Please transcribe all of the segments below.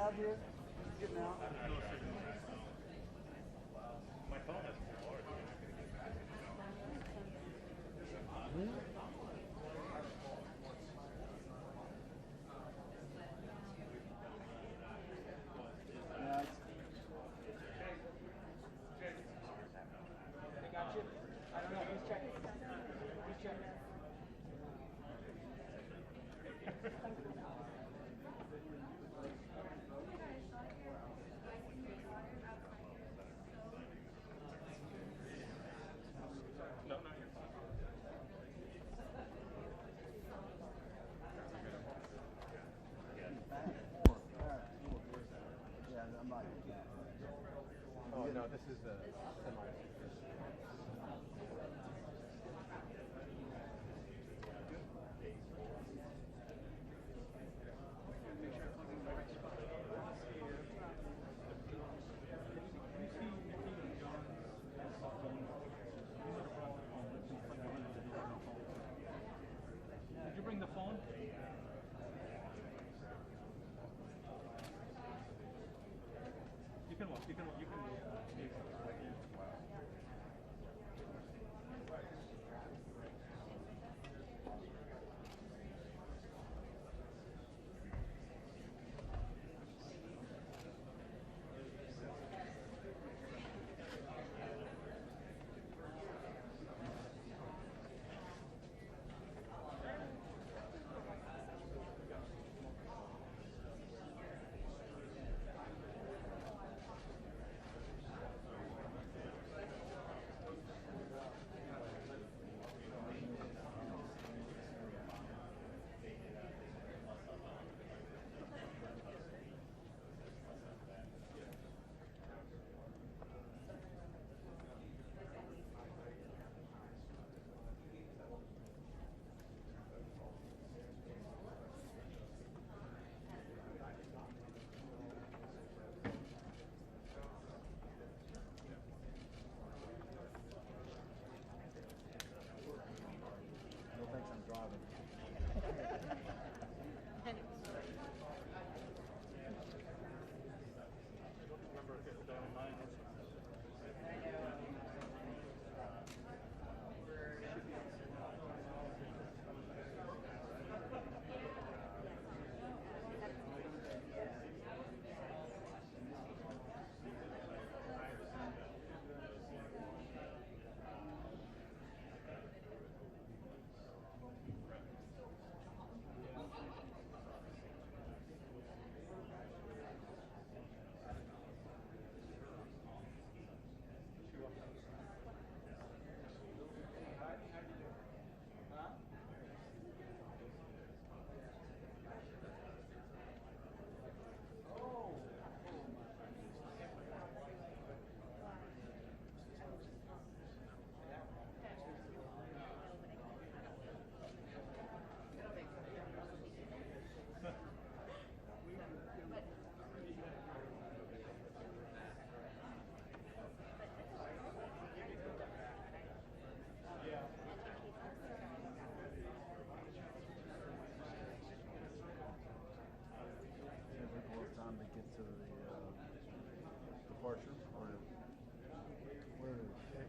out here? Getting out? My phone is full large. Yeah, They got you? I don't know. Who's checking? Who's checking? No, no, you're fine. yeah, I'm not. Oh, no, this is the semi. Did you bring the phone? You can walk. You can walk. You can move. No thanks, I'm driving. Remember, if it's online or something. Time to get to the departure, or where is she?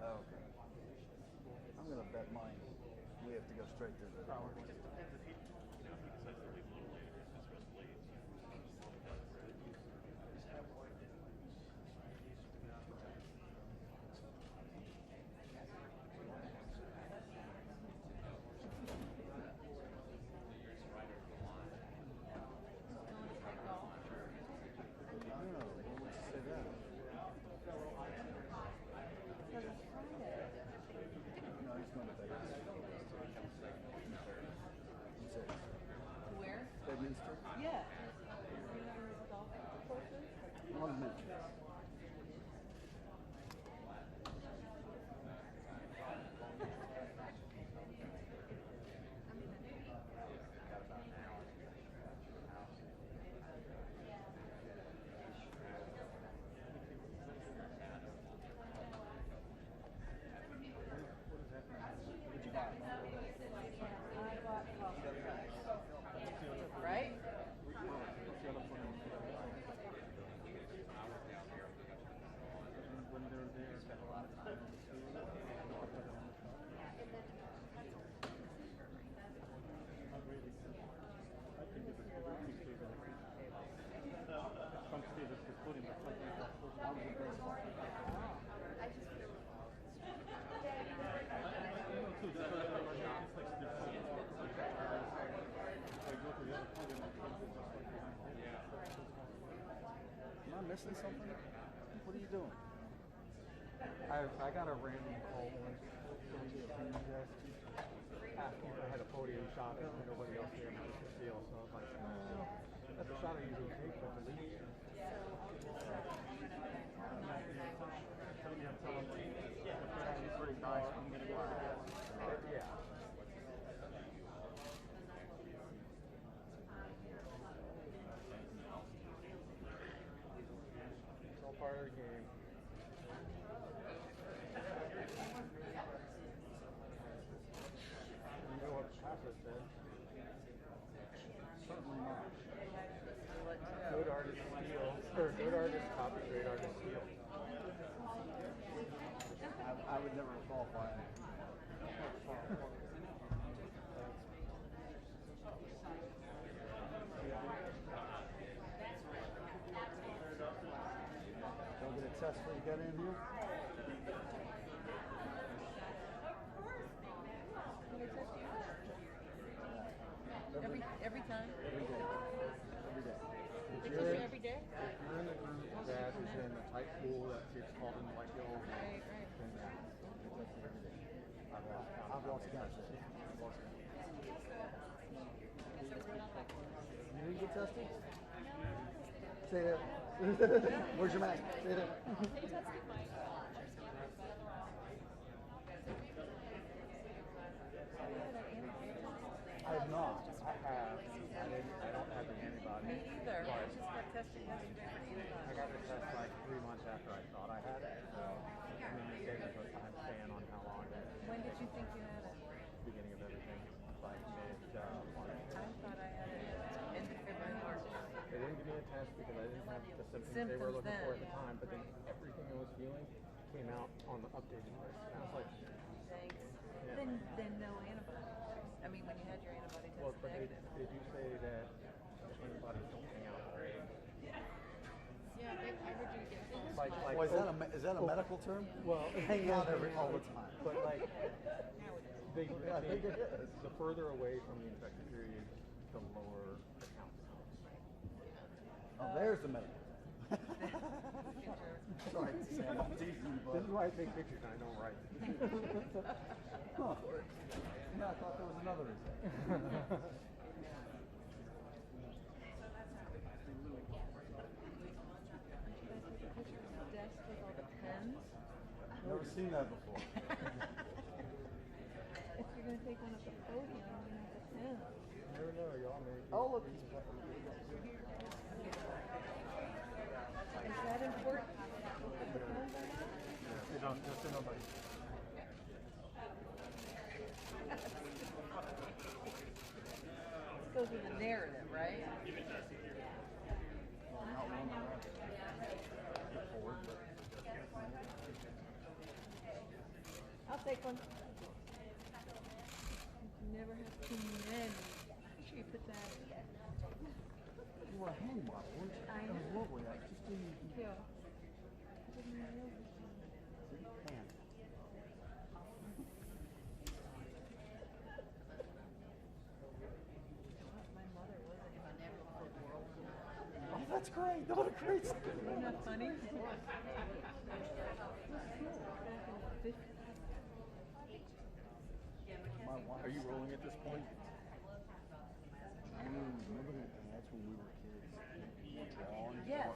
Oh, okay. I'm gonna bet mine. We have to go straight to the departure. It just depends if he, if he decides to leave a little later, just rest late. Where? Bedminster? Yeah. Golf courses? 1 minute. What'd you buy? I bought coffee. missing something? What are you doing? I got a random call once from the opinion desk asking if I had a podium shot and nobody else there knows the deal. So I was like, well, that's a shot I usually take, but the least. Pretty nice. I'm gonna go out. Yeah. It's all part of the game. You know what Papa said? Certainly not. Good artist steal, or good artist copy, great artist steal. I would never qualify. Go get a test before you get in here. Every time? Every day. Every day. They test you every day? If you're in a group that is in a tight pool that gets called into like the old Right, right. then yeah, they test you every day. I've lost count. I've lost count. I've lost count. You didn't get tested? Say that. Where's your mask? Say that. I have not. I have. I don't have the antibody. Me either. I But just got tested yesterday for the I antibody. got the test like 3 months after I thought I had it. So I mean, they gave us a time span on how long it When did you think you had it? beginning of everything. Like mid-March. I thought I had it end of February, March. They didn't give me a test because I didn't have the symptoms they were Symptoms looking for at then. the time. But then everything I was feeling came out on the updated list. And I was like, Thanks. Yeah. Then no antibody. I mean, when you had your antibody test well, but negative. they do say that antibodies don't hang out very. Yeah, I heard you get things. Like, Well, is that a medical term? Well, Hang out all the time. But like, they, I think it is. the further away from the infection period, the lower the count becomes. Oh, there's the medical. Sorry, Sam. I'm teasing you, This is bud. why I take pictures and I don't write. Huh. No, I thought there was another reason. Desk with all the pens. Never seen that before. If you're going to take one at the podium, you need the pen. You never know, y'all may. Oh, look. Is that important? With the pens or not? They don't, just so nobody. This goes with the narrative, right? Well, not one that I forward, but I'll take one. You never have too many. Make sure you put that. you were a hand model, weren't you? I That was know. lovely. I just didn't Yeah. I didn't even know this one. see hand. My mother was a world. Oh, that's great. What a great story. Isn't that funny? My wife. Are you rolling at this point? Remember the ads when we were kids? Drawn, Yes.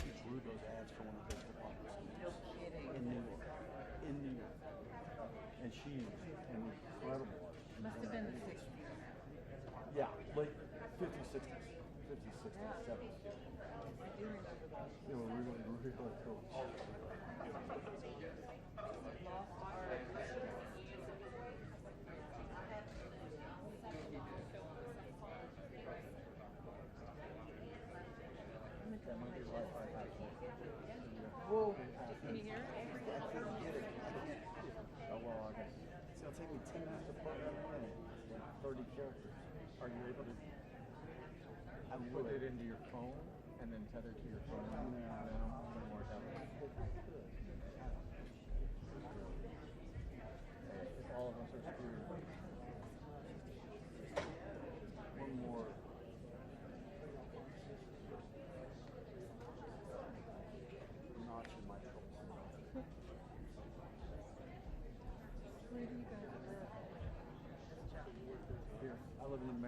She drew those ads for one of those department No stores kidding. in New York. In New York. And she's an incredible artist. Must have been the 60s. Yeah, like 50s, 60s. 50s, 60s, Yeah. 70s. I do remember those. They were really, really cool. Lost art. That might be right. Whoa. Can you hear it? I couldn't get it. Oh, well, I guess. See, it'll take me 10 minutes to program it in. Like 30 characters. Are you able to I put would. it into your phone and then tether to your phone? No. Doesn't work out. If all of us are screwed. One more.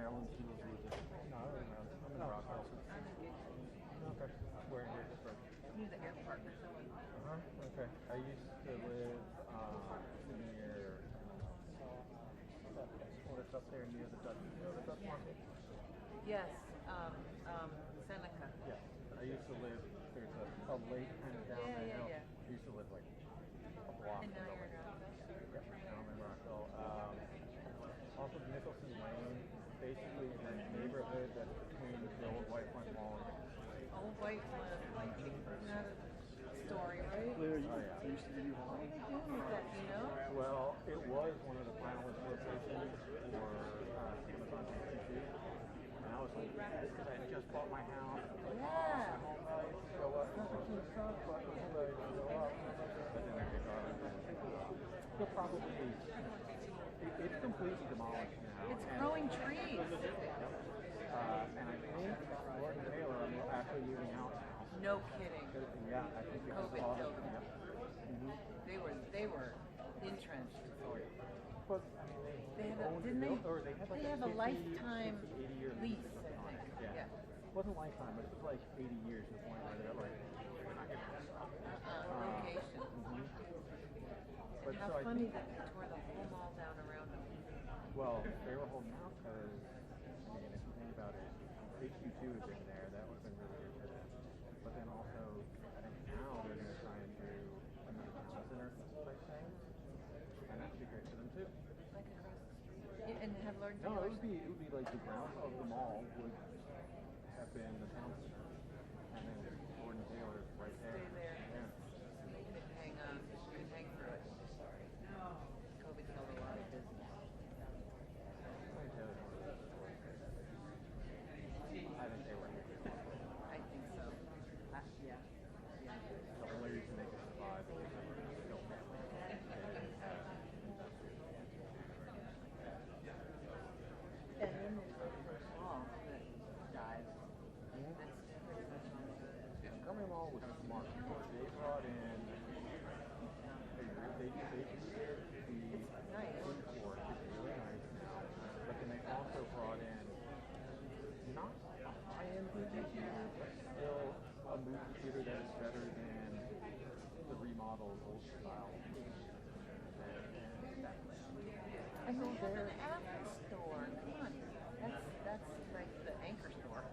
Maryland schools was just No, I don't know. I'm in Rockville. Okay. Where in Gaithersburg? Near the airport. Uh-huh. Okay. I used to live near what's up there near the Dutch, the Dutch market? Yes, Seneca. Yeah. I used to live, there's a lake kind of down Yeah, there. yeah, now. yeah. I used to live like a block And now from you're the in lake. Rockville. Yep, now I'm in Rockville. Off of Nicholson Lane, basically the neighborhood that's between the old White Flint Mall and Old White Flint, not a story, right? Clear, you Oh, yeah. they used to give you What are home. they doing with that, do you know? well, it was one of the finalist locations for Amazon GCC. Now it's like, because I had just bought my house. Like, Yeah. my home values should go up. Not that it's not, but my home values should go up. But then I get they'll probably, it's completely demolished now. It's and- growing trees. and I think Lord and Taylor are actually moving out now. No kidding. Yeah, I think because COVID of all the, killed them. yep. They were entrenched. But I mean, They had a, owned the didn't they? buil- or they had like They have a 50, lifetime 60, 80 year lease, or something I on think. it. Yeah. It wasn't lifetime, but it was like 80 years to the point where they're like, we're not giving this up. Location. But How so I funny think, that they tore the whole mall down around them. well, they were holding out because, I mean, if you think about it, HQ2 has been there, that would have been really good for them. But then also, I think now they're going to try and do a new town center type thing. And that would be great for them too. Like across the street. Yeah, and have Lord No, Taylor's. it would be like the ground of the mall would have been the town center. And then Gordon Taylor right there. Stay there. Yeah. And they could hang through it. COVID killed a lot of business. Gordon Taylor's one of the best stores. I think they were here. I think so. Yeah. Yeah. The only reason they could survive is they were still family. They didn't have investors. And then there's the first mall that died. That's pretty much on the Montgomery Mall was smart because they brought in, they redid the nice. food court, it's really nice now, but then they also brought in not a high-end movie theater, but still a movie theater that is better than the remodeled old style. And they have an Apple store. Come on. That's like the anchor store.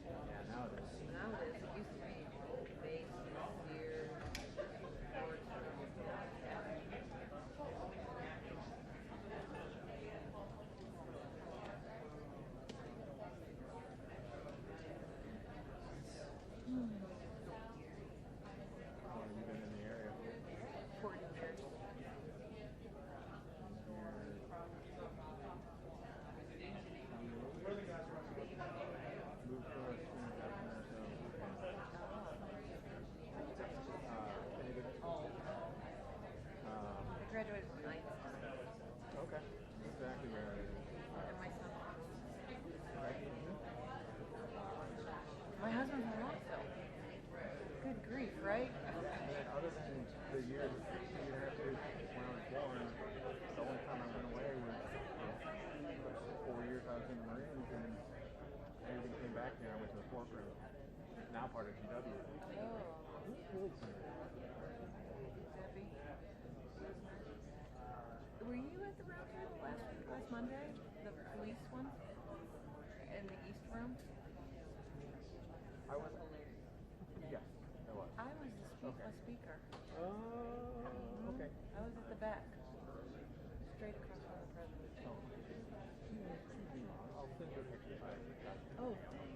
Yeah, now it is. Now it is. It used to be Macy's, Sears, Nordstrom. How long have you been in the area? 40 years. Moved to a student governor, so I graduated from Einstein. okay, exactly where it is. And my son. Right? My husband's from Rockville. Good grief, right? And then other than the year and a half years when I was born, the only time I went away was 4 years I was in the Marines, and everything came back here. I went to the Fort Room, now part of GW. Oh. It was really fun. Debbie. Were you at the round table last Monday? The police one? In the East Room? I was, yes, I was. I was a speaker. Oh, okay. I was at the back. Straight across from the president. Oh. I'll send you a picture if I got it. Oh, dang.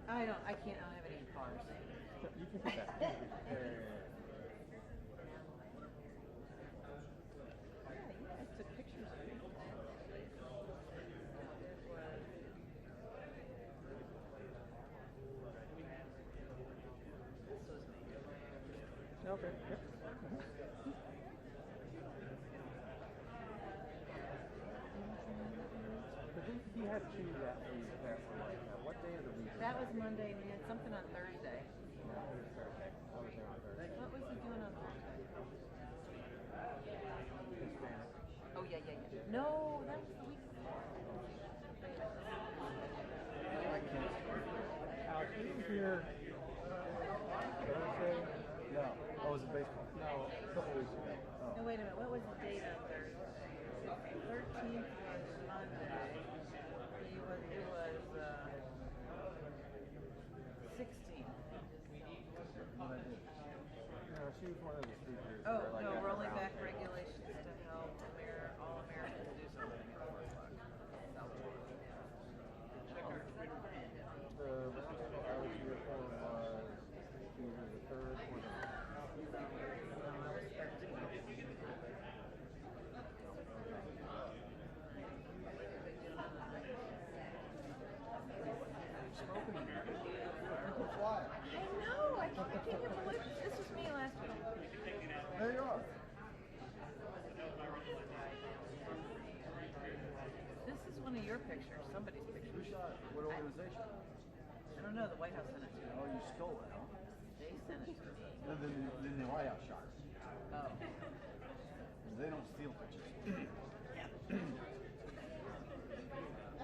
I don't have any cars. You can put that. Yeah. Yeah, you guys took pictures of me. This was me. Okay. Yep. But he had two that week that were like, what day of the week? That was Monday, and he had something on Thursday. No, it was Thursday. I was there on Thursday. What was he doing on Thursday? Hispanic. Oh, yeah. No, that was the week before. weeks ago. Oh. No, wait a minute. What was the date on Thursday? 13th was Monday. It was 16th. What I did. She was one of the speakers. Oh, where, like, no, at the rolling round back table. regulations to help all Americans do something at 4 o'clock. The round table I was here for was either the 3rd or the 'Fly. I know. I can't believe this was me last week. There you are. This is one of your pictures, somebody's picture. Who shot it? What organization? I don't know. The White House sent it to me. Oh, you stole it, huh? They sent it to me. And then the White House shot it. Oh. They don't steal pictures.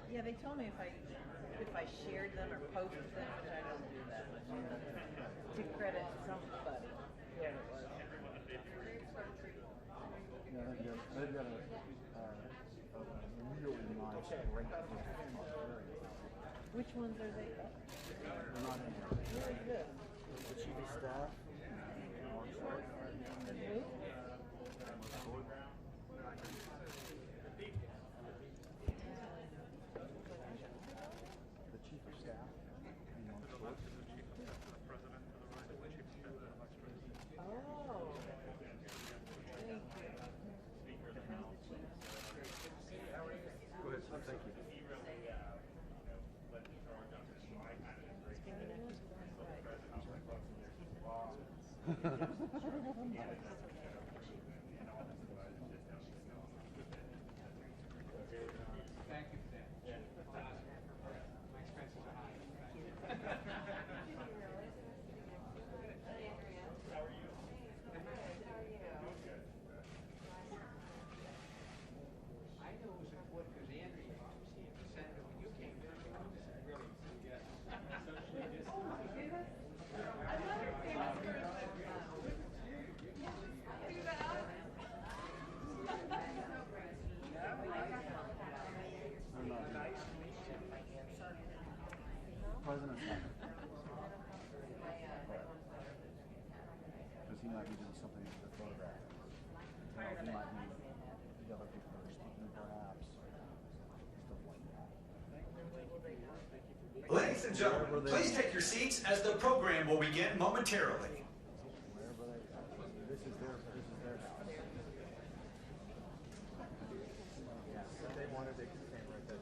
Yeah, they told me if I shared them or posted them, which I don't do that much, to credit somebody, whoever it was. Yeah, they've got a really nice, great Which ones are they? They're not in here. Where is this? The chief of staff. Mark Short. And who? The chief of staff. Mark Short. Oh. Thank you. Go ahead, sir. Thank you. Thank you for that. My expenses are high. I know it was important because Andrea was here, Senator, when you came, really, yes. Socially distant. President's not. Because he might be doing something with the photograph. He might be the other people that are speaking, perhaps. Stuff like that. Ladies and gentlemen, please take your seats as the program will begin momentarily. Wherever they, this is their house. If they wanted, they could stand right there.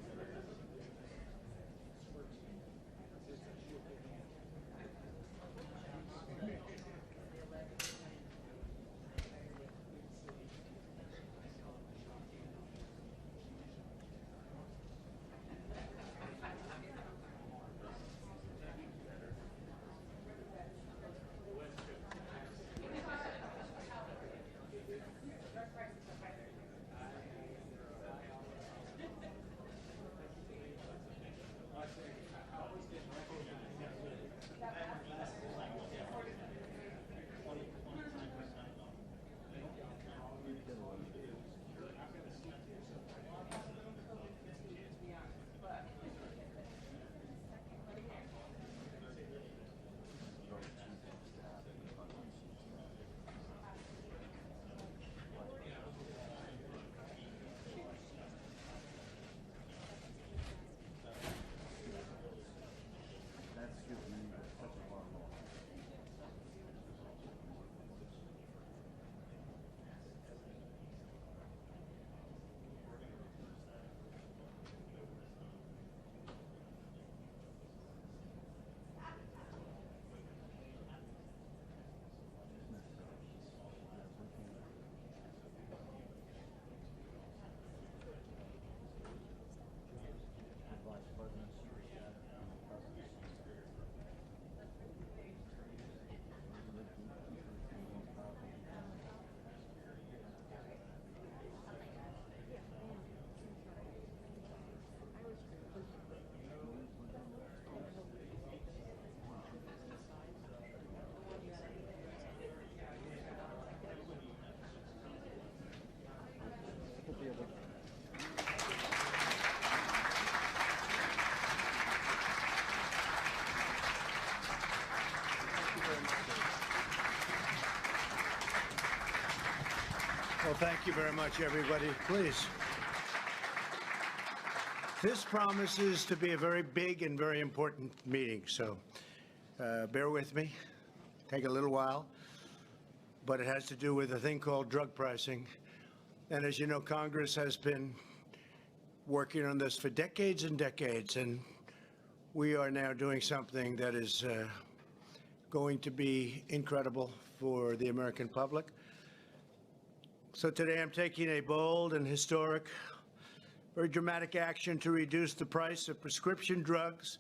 Well, thank you very much, everybody. Please. This promises to be a very big and very important meeting, so bear with me. Take a little while, but it has to do with a thing called drug pricing. And as you know, Congress has been working on this for decades and decades, and we are now doing something that is going to be incredible for the American public. So today I'm taking a bold and historic, very dramatic action to reduce the price of prescription drugs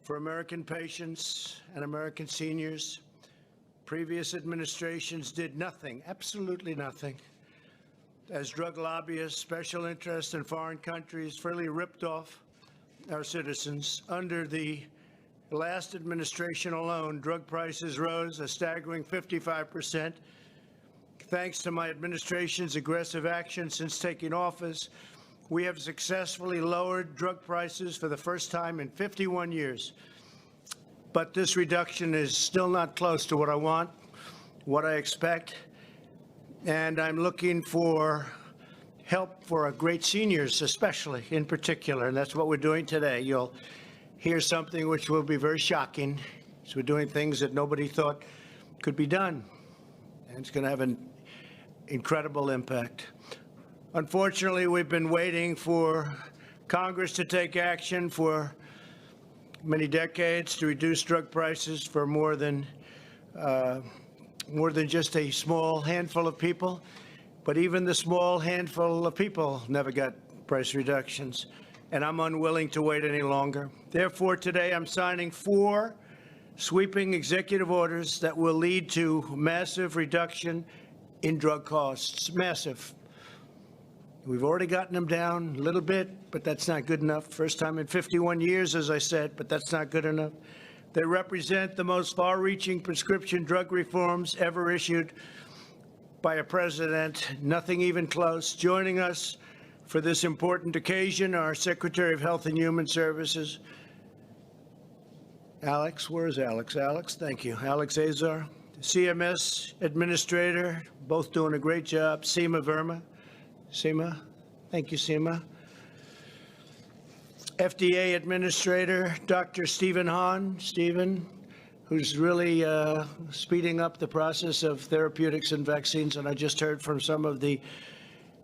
for American patients and American seniors. Previous administrations did nothing, absolutely nothing, as drug lobbyists, special interests in foreign countries freely ripped off our citizens. Under the last administration alone, drug prices rose a staggering 55%. Thanks to my administration's aggressive action since taking office, we have successfully lowered drug prices for the first time in 51 years. But this reduction is still not close to what I want, what I expect, and I'm looking for help for our great seniors, especially in particular, and that's what we're doing today. You'll hear something which will be very shocking. So we're doing things that nobody thought could be done, and it's going to have an incredible impact. Unfortunately, we've been waiting for Congress to take action for many decades to reduce drug prices for more than just a small handful of people. But even the small handful of people never got price reductions, and I'm unwilling to wait any longer. Therefore, today I'm signing 4 sweeping executive orders that will lead to massive reduction in drug costs. Massive. We've already gotten them down a little bit, but that's not good enough. First time in 51 years, as I said, but that's not good enough. They represent the most far-reaching prescription drug reforms ever issued by a president, nothing even close. Joining us for this important occasion, our Secretary of Health and Human Services, Alex. Where is Alex? Alex, thank you. Alex Azar. CMS Administrator, both doing a great job. Seema Verma. Seema, thank you, Seema. FDA Administrator, Dr. Stephen Hahn. Stephen, who's really speeding up the process of therapeutics and vaccines. And I just heard from some of the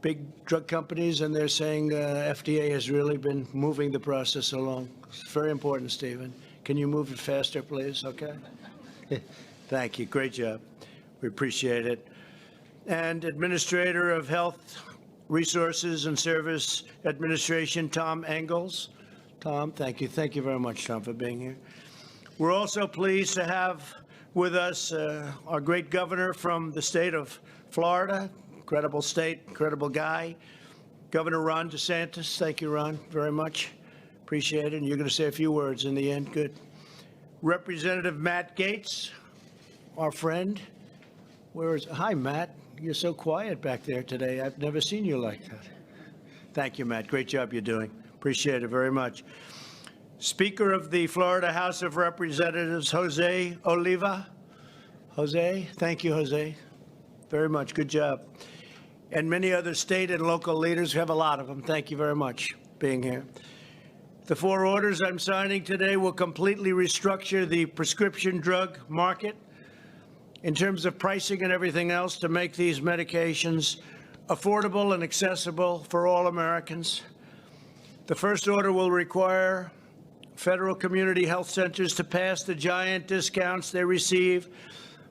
big drug companies, and they're saying FDA has really been moving the process along. It's very important, Stephen. Can you move it faster, please? Okay. Thank you. Great job. We appreciate it. And Administrator of Health Resources and Service Administration, Tom Engels. Tom, thank you. Thank you very much, Tom, for being here. We're also pleased to have with us our great governor from the state of Florida. Incredible state, incredible guy. Governor Ron DeSantis. Thank you, Ron, very much. Appreciate it. And you're going to say a few words in the end. Good. Representative Matt Gaetz, our friend. Hi, Matt. You're so quiet back there today. I've never seen you like that. Thank you, Matt. Great job you're doing. Appreciate it very much. Speaker of the Florida House of Representatives, Jose Oliva. Jose, thank you, Jose, very much. Good job. And many other state and local leaders. We have a lot of them. Thank you very much for being here. The 4 orders I'm signing today will completely restructure the prescription drug market in terms of pricing and everything else to make these medications affordable and accessible for all Americans. The first order will require federal community health centers to pass the giant discounts they receive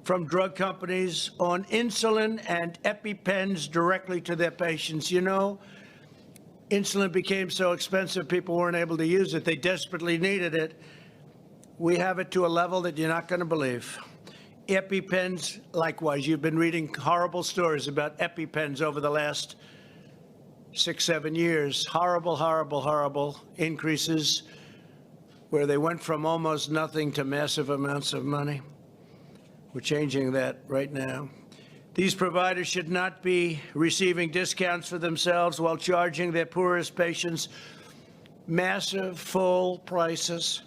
from drug companies on insulin and EpiPens directly to their patients. You know, insulin became so expensive, people weren't able to use it. They desperately needed it. We have it to a level that you're not going to believe. EpiPens, likewise. You've been reading horrible stories about EpiPens over the last 6-7 years. Horrible, horrible, horrible increases where they went from almost nothing to massive amounts of money. We're changing that right now. These providers should not be receiving discounts for themselves while charging their poorest patients massive full prices.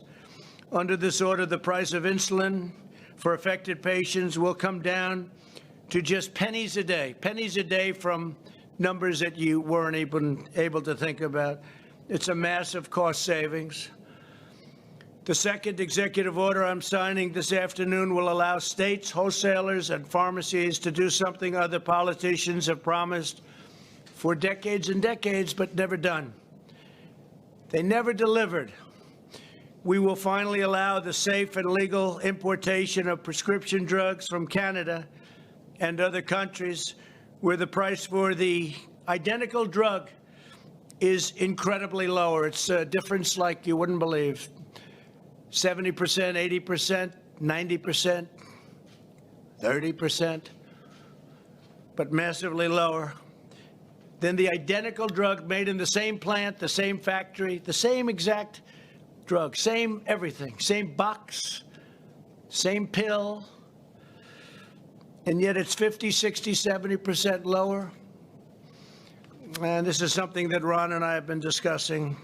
Under this order, the price of insulin for affected patients will come down to just pennies a day from numbers that you weren't even able to think about. It's a massive cost savings. The second executive order I'm signing this afternoon will allow states, wholesalers, and pharmacies to do something other politicians have promised for decades and decades, but never done. They never delivered. We will finally allow the safe and legal importation of prescription drugs from Canada and other countries where the price for the identical drug is incredibly lower. It's a difference like you wouldn't believe. 70%, 80%, 90%, 30%, but massively lower than the identical drug made in the same plant, the same factory, the same exact drug, same everything, same box, same pill, and yet it's 50, 60, 70% lower. And this is something that Ron and I have been discussing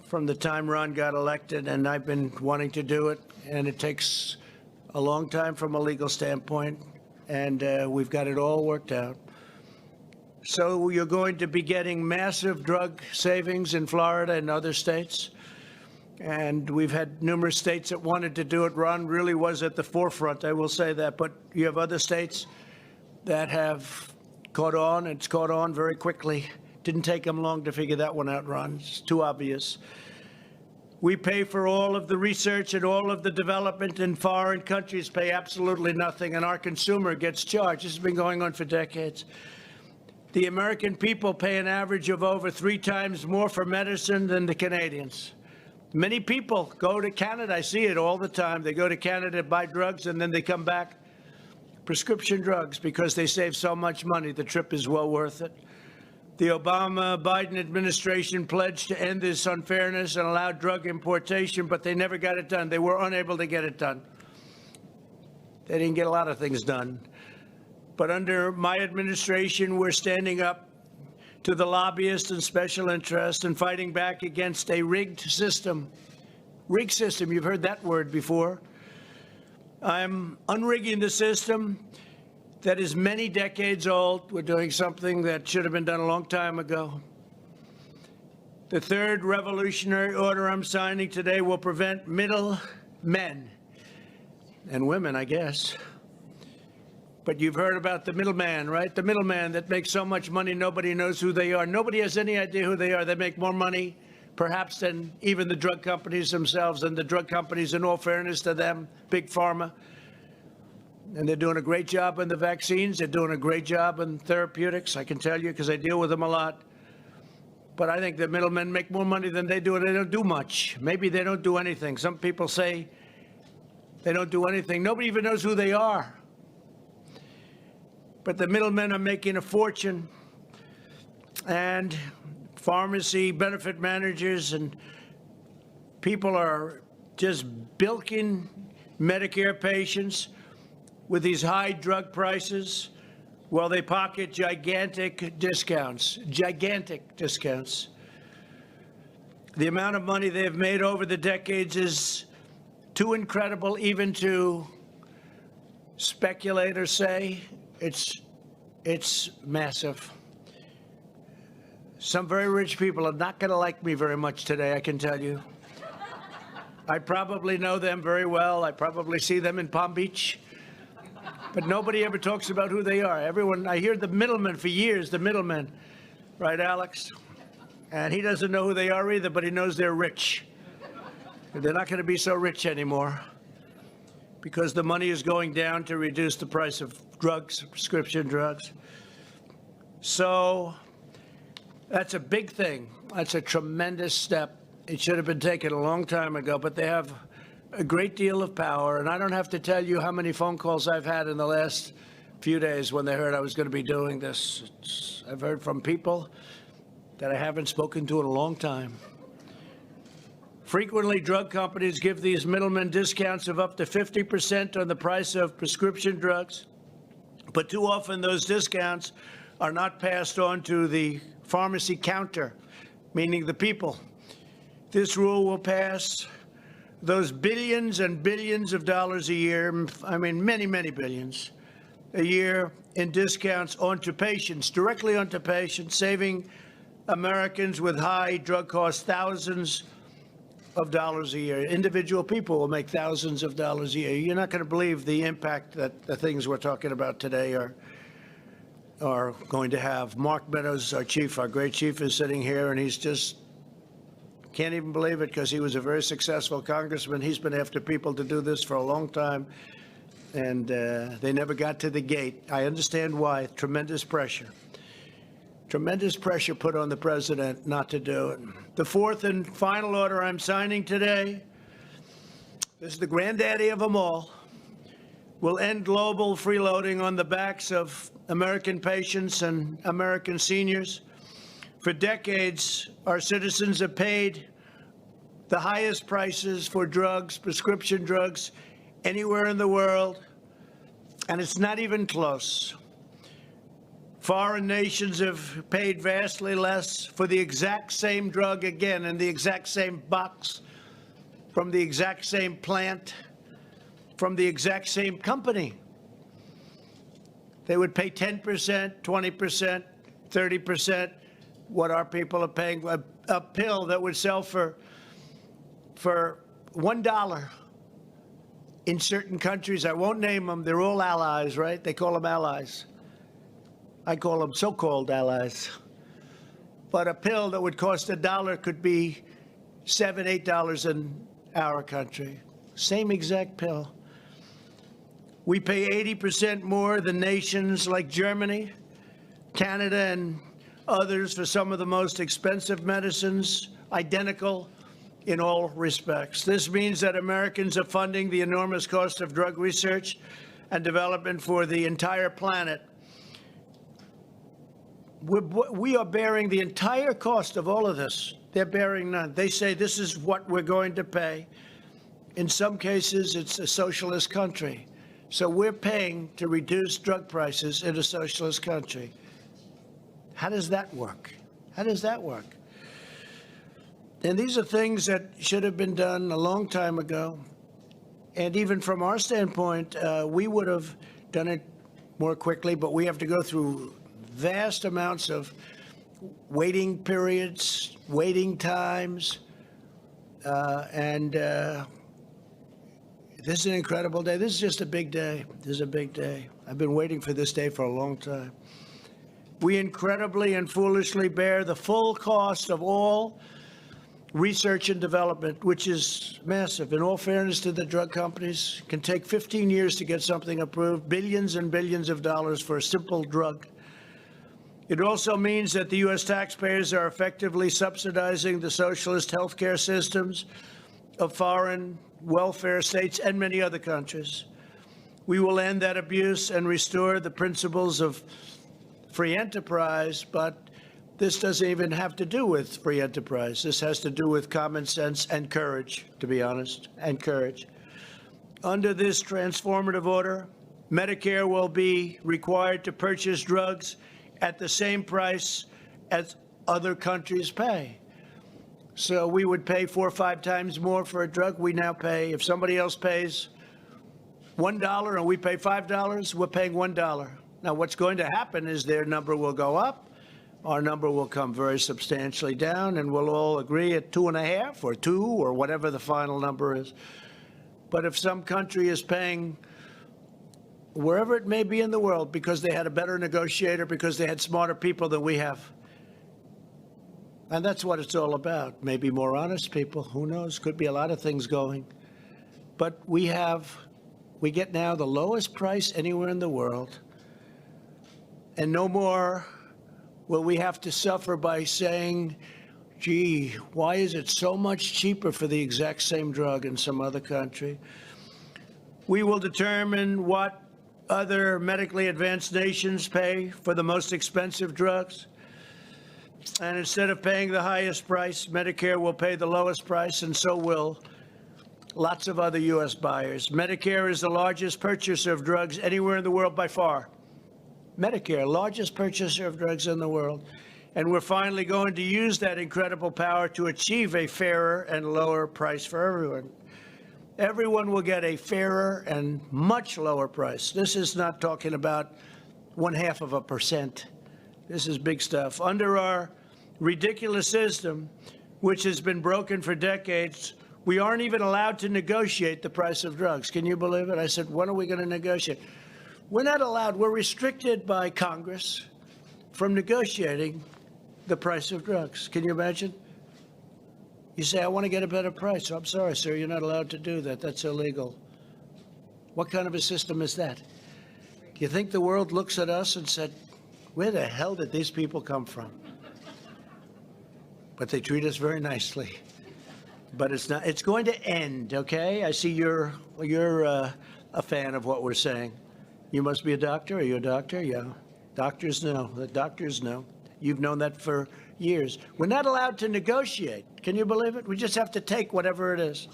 from the time Ron got elected, and I've been wanting to do it, and it takes a long time from a legal standpoint, and we've got it all worked out. So you're going to be getting massive drug savings in Florida and other states, and we've had numerous states that wanted to do it. Ron really was at the forefront, I will say that, but you have other states that have caught on. It's caught on very quickly. Didn't take them long to figure that one out, Ron. It's too obvious. We pay for all of the research and all of the development, and foreign countries pay absolutely nothing, and our consumer gets charged. This has been going on for decades. The American people pay an average of over 3 times more for medicine than the Canadians. Many people go to Canada. I see it all the time. They go to Canada to buy drugs, and then they come back, prescription drugs, because they save so much money. The trip is well worth it. The Obama-Biden administration pledged to end this unfairness and allow drug importation, but they never got it done. They were unable to get it done. They didn't get a lot of things done. But under my administration, we're standing up to the lobbyists and special interests and fighting back against a rigged system. Rigged system, you've heard that word before. I'm unrigging the system that is many decades old. We're doing something that should have been done a long time ago. The third revolutionary order I'm signing today will prevent middlemen and women, I guess. But you've heard about the middleman, right? The middleman that makes so much money nobody knows who they are. Nobody has any idea who they are. They make more money, perhaps, than even the drug companies themselves. And the drug companies, in all fairness to them, Big Pharma, and they're doing a great job in the vaccines. They're doing a great job in therapeutics, I can tell you, because I deal with them a lot. But I think the middlemen make more money than they do, and they don't do much. Maybe they don't do anything. Some people say they don't do anything. Nobody even knows who they are. But the middlemen are making a fortune, and pharmacy benefit managers and people are just bilking Medicare patients with these high drug prices while they pocket gigantic discounts. The amount of money they've made over the decades is too incredible even to speculate or say. It's massive. Some very rich people are not going to like me very much today, I can tell you. I probably know them very well. I probably see them in Palm Beach. But nobody ever talks about who they are. Everyone, I hear the middleman for years, the middleman. Right, Alex? And he doesn't know who they are either, but he knows they're rich. They're not going to be so rich anymore because the money is going down to reduce the price of drugs, prescription drugs. So that's a big thing. That's a tremendous step. It should have been taken a long time ago, but they have a great deal of power. And I don't have to tell you how many phone calls I've had in the last few days when they heard I was going to be doing this. I've heard from people that I haven't spoken to in a long time. Frequently, drug companies give these middlemen discounts of up to 50% on the price of prescription drugs. But too often, those discounts are not passed on to the pharmacy counter, meaning the people. This rule will pass those billions and billions of dollars a year, I mean, many, many billions, a year in discounts onto patients, directly onto patients, saving Americans with high drug costs thousands of dollars a year. Individual people will make thousands of dollars a year. You're not going to believe the impact that the things we're talking about today are going to have. Mark Meadows, our great chief, is sitting here, and he's just can't even believe it because he was a very successful congressman. He's been after people to do this for a long time, and they never got to the gate. I understand why. Tremendous pressure. Tremendous pressure put on the president not to do it. The fourth and final order I'm signing today, this is the granddaddy of them all, will end global freeloading on the backs of American patients and American seniors. For decades, our citizens have paid the highest prices for drugs, prescription drugs, anywhere in the world, and it's not even close. Foreign nations have paid vastly less for the exact same drug again in the exact same box, from the exact same plant, from the exact same company. They would pay 10%, 20%, 30% what our people are paying. A pill that would sell for $1 in certain countries. I won't name them. They're all allies, right? They call them allies. I call them so-called allies. But a pill that would cost $1 could be $7, $8 in our country. Same exact pill. We pay 80% more than nations like Germany, Canada, and others for some of the most expensive medicines, identical in all respects. This means that Americans are funding the enormous cost of drug research and development for the entire planet. We are bearing the entire cost of all of this. They're bearing none. They say this is what we're going to pay. In some cases, it's a socialist country. So we're paying to reduce drug prices in a socialist country. How does that work? How does that work? And these are things that should have been done a long time ago. And even from our standpoint, we would have done it more quickly, but we have to go through vast amounts of waiting periods, waiting times, and this is an incredible day. This is just a big day. This is a big day. I've been waiting for this day for a long time. We incredibly and foolishly bear the full cost of all research and development, which is massive. In all fairness to the drug companies, it can take 15 years to get something approved, billions and billions of dollars for a simple drug. It also means that the U.S. taxpayers are effectively subsidizing the socialist healthcare systems of foreign welfare states and many other countries. We will end that abuse and restore the principles of free enterprise, but this doesn't even have to do with free enterprise. This has to do with common sense and courage, to be honest, and courage. Under this transformative order, Medicare will be required to purchase drugs at the same price as other countries pay. So we would pay 4 or 5 times more for a drug. We now pay, if somebody else pays $1 and we pay $5, we're paying $1. Now, what's going to happen is their number will go up, our number will come very substantially down, and we'll all agree at 2.5 or 2 or whatever the final number is. But if some country is paying wherever it may be in the world because they had a better negotiator, because they had smarter people than we have, and that's what it's all about. Maybe more honest people, who knows? Could be a lot of things going. But we get now the lowest price anywhere in the world. And no more will we have to suffer by saying, gee, why is it so much cheaper for the exact same drug in some other country? We will determine what other medically advanced nations pay for the most expensive drugs. And instead of paying the highest price, Medicare will pay the lowest price, and so will lots of other U.S. buyers. Medicare is the largest purchaser of drugs anywhere in the world by far. Medicare, largest purchaser of drugs in the world. And we're finally going to use that incredible power to achieve a fairer and lower price for everyone. everyone will get a fairer and much lower price. This is not talking about 0.5%. This is big stuff. Under our ridiculous system, which has been broken for decades, we aren't even allowed to negotiate the price of drugs. Can you believe it? I said, when are we going to negotiate? We're not allowed. We're restricted by Congress from negotiating the price of drugs. Can you imagine? You say, I want to get a better price. I'm sorry, sir, you're not allowed to do that. That's illegal. What kind of a system is that? Do you think the world looks at us and said, where the hell did these people come from? But they treat us very nicely. But it's not. It's going to end, okay? I see you're a fan of what we're saying. You must be a doctor. Are you a doctor? Yeah. Doctors know. The doctors know. You've known that for years. We're not allowed to negotiate. Can you believe it? We just have to take whatever it is.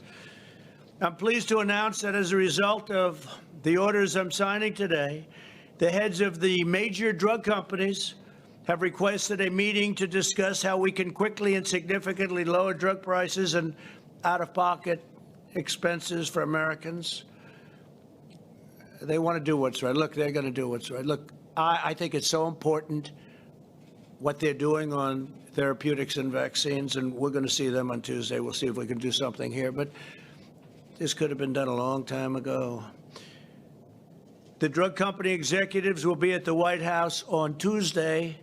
I'm pleased to announce that as a result of the orders I'm signing today, the heads of the major drug companies have requested a meeting to discuss how we can quickly and significantly lower drug prices and out-of-pocket expenses for Americans. They want to do what's right. Look, they're going to do what's right. Look, I think it's so important what they're doing on therapeutics and vaccines, and we're going to see them on Tuesday. We'll see if we can do something here, but this could have been done a long time ago. The drug company executives will be at the White House on Tuesday,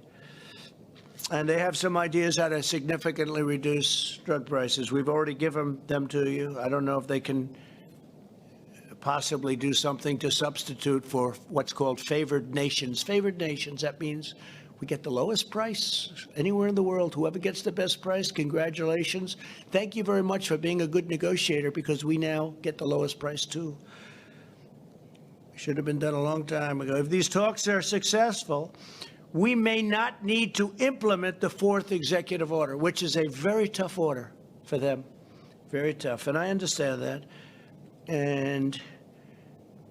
and they have some ideas how to significantly reduce drug prices. We've already given them to you. I don't know if they can possibly do something to substitute for what's called favored nations. Favored nations, that means we get the lowest price anywhere in the world. Whoever gets the best price, congratulations. Thank you very much for being a good negotiator, because we now get the lowest price too. Should have been done a long time ago. If these talks are successful, we may not need to implement the fourth executive order, which is a very tough order for them. Very tough. And I understand that. And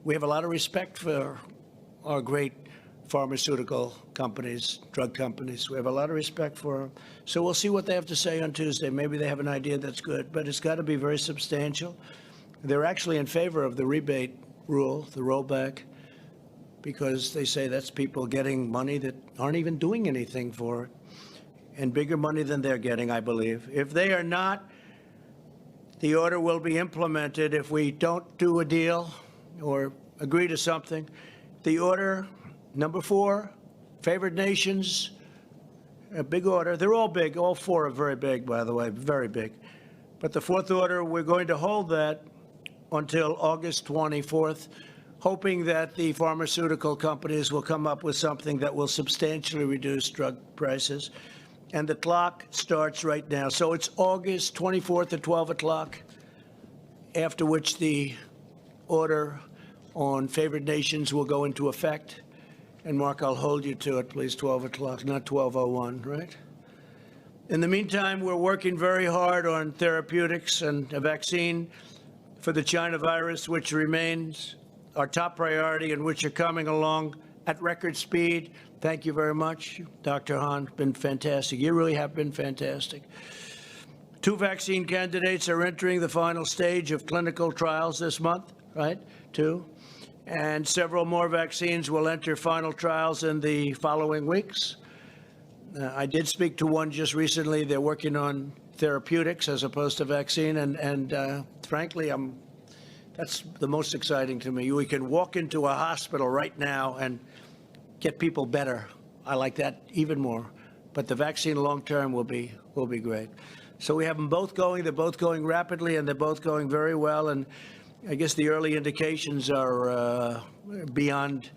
we have a lot of respect for our great pharmaceutical companies, drug companies. We have a lot of respect for them. So we'll see what they have to say on Tuesday. Maybe they have an idea that's good, but it's got to be very substantial. They're actually in favor of the rebate rule, the rollback, because they say that's people getting money that aren't even doing anything for it, and bigger money than they're getting, I believe. If they are not, the order will be implemented. If we don't do a deal or agree to something, the order, number 4, favored nations, a big order. They're all big. All 4 are very big, by the way, very big. But the 4th order, we're going to hold that until August 24th, hoping that the pharmaceutical companies will come up with something that will substantially reduce drug prices. And the clock starts right now. So it's August 24th at 12 o'clock, after which the order on favored nations will go into effect. And Mark, I'll hold you to it, please, 12 o'clock, not 12:01, right? In the meantime, we're working very hard on therapeutics and a vaccine for the China virus, which remains our top priority and which are coming along at record speed. Thank you very much, Dr. Hahn. Been fantastic. You really have been fantastic. 2 vaccine candidates are entering the final stage of clinical trials this month, right? 2. And several more vaccines will enter final trials in the following weeks. I did speak to one just recently. They're working on therapeutics as opposed to vaccine, and frankly, that's the most exciting to me. We can walk into a hospital right now and get people better. I like that even more. But the vaccine long-term will be great. So we have them both going. They're both going rapidly, and they're both going very well. And I guess the early indications are beyond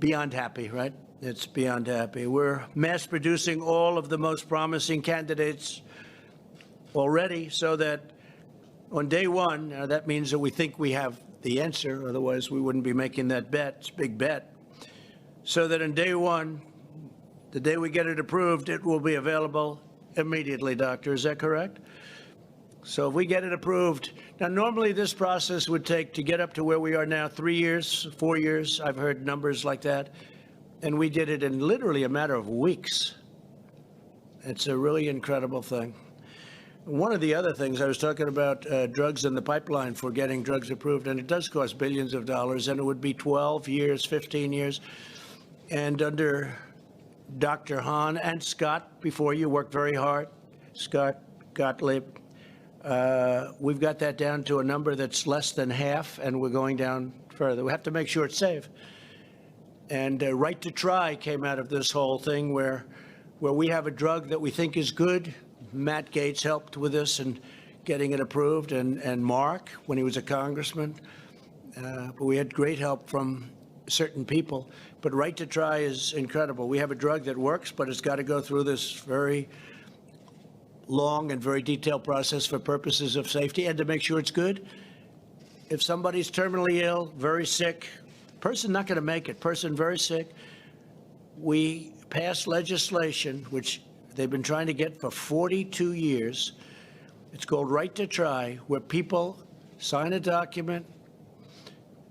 happy, right? It's beyond happy. We're mass producing all of the most promising candidates already, so that on day 1, that means that we think we have the answer. Otherwise, we wouldn't be making that bet. It's a big bet. So that on day 1, the day we get it approved, it will be available immediately, Doctor. Is that correct? So if we get it approved, now normally this process would take to get up to where we are now 3 years, 4 years. I've heard numbers like that. And we did it in literally a matter of weeks. It's a really incredible thing. One of the other things, I was talking about drugs in the pipeline for getting drugs approved, and it does cost billions of dollars, and it would be 12 years, 15 years. And under Dr. Hahn and Scott, before you worked very hard, Scott Gottlieb, we've got that down to a number that's less than half, and we're going down further. We have to make sure it's safe. And Right to Try came out of this whole thing where we have a drug that we think is good. Matt Gaetz helped with this and getting it approved, and Mark when he was a congressman. But we had great help from certain people. But Right to Try is incredible. We have a drug that works, but it's got to go through this very long and very detailed process for purposes of safety and to make sure it's good. If somebody's terminally ill, very sick, person not going to make it, person very sick, we pass legislation, which they've been trying to get for 42 years. It's called Right to Try, where people sign a document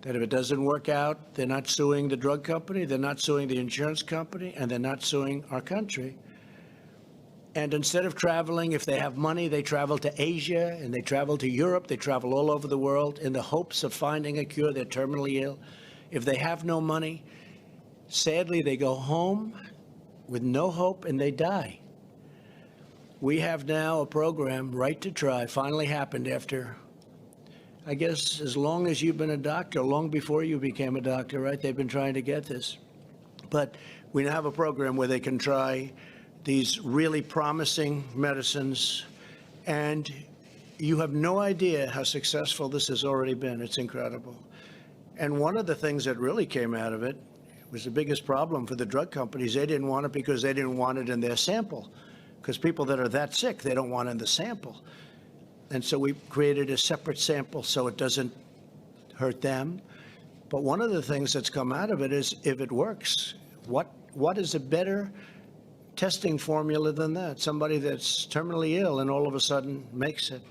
that if it doesn't work out, they're not suing the drug company, they're not suing the insurance company, and they're not suing our country. And instead of traveling, if they have money, they travel to Asia and they travel to Europe, they travel all over the world in the hopes of finding a cure. They're terminally ill. If they have no money, sadly, they go home with no hope and they die. We have now a program, Right to Try, finally happened after, I guess, as long as you've been a doctor, long before you became a doctor, right? They've been trying to get this. But we now have a program where they can try these really promising medicines, and you have no idea how successful this has already been. It's incredible. And one of the things that really came out of it was the biggest problem for the drug companies. They didn't want it because they didn't want it in their sample. Because people that are that sick, they don't want it in the sample. And so we created a separate sample so it doesn't hurt them. But one of the things that's come out of it is if it works, what is a better testing formula than that? Somebody that's terminally ill and all of a sudden makes it.